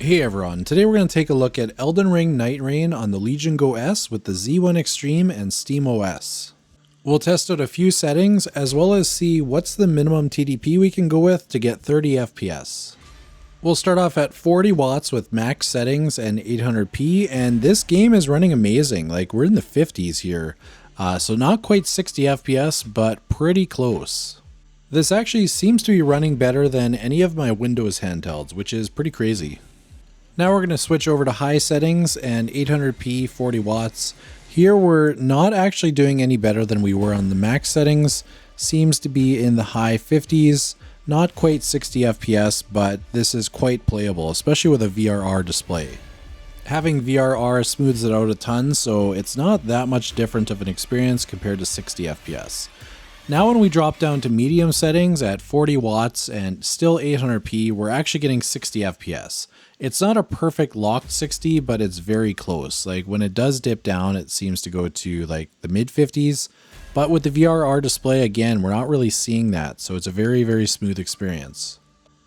Hey everyone, today we're going to take a look at Elden Ring Nightreign on the Legion Go S with the Z1 Extreme and SteamOS. We'll test out a few settings as well as see what's the minimum TDP we can go with to get 30 FPS. We'll start off at 40 watts with max settings and 800p, and this game is running amazing. Like, we're in the 50s here, so not quite 60 FPS, but pretty close. This actually seems to be running better than any of my Windows handhelds, which is pretty crazy. Now we're going to switch over to high settings and 800p 40 watts. Here we're not actually doing any better than we were on the max settings. Seems to be in the high 50s, not quite 60 FPS, but this is quite playable, especially with a VRR display. Having VRR smooths it out a ton, so it's not that much different of an experience compared to 60 FPS. Now when we drop down to medium settings at 40 watts and still 800p, we're actually getting 60 FPS. It's not a perfect locked 60, but it's very close. Like, when it does dip down, it seems to go to like the mid 50s. But with the VRR display, again, we're not really seeing that. So it's a very, very smooth experience.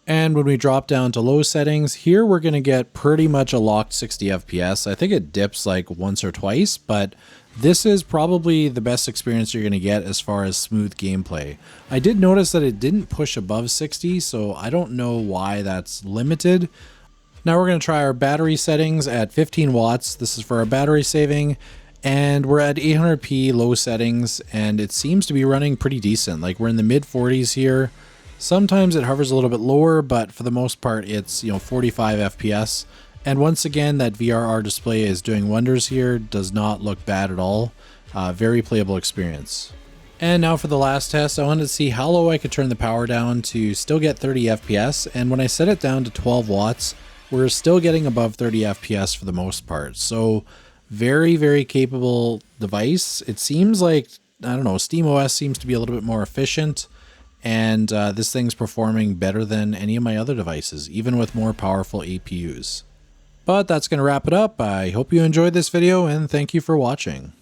And when we drop down to low settings, here we're going to get pretty much a locked 60 FPS. I think it dips like once or twice, but this is probably the best experience you're going to get as far as smooth gameplay. I did notice that it didn't push above 60, so I don't know why that's limited. Now we're going to try our battery settings at 15 watts. This is for our battery saving, and we're at 800p low settings, and it seems to be running pretty decent. Like, we're in the mid 40s here. Sometimes it hovers a little bit lower, but for the most part it's 45 FPS. And once again, that VRR display is doing wonders here. Does not look bad at all. Very playable experience. And now for the last test, I wanted to see how low I could turn the power down to still get 30 FPS. And when I set it down to 12 watts, we're still getting above 30 FPS for the most part. So very, very capable device. It seems like, I don't know, SteamOS seems to be a little bit more efficient. And this thing's performing better than any of my other devices, even with more powerful APUs. But that's going to wrap it up. I hope you enjoyed this video, and thank you for watching.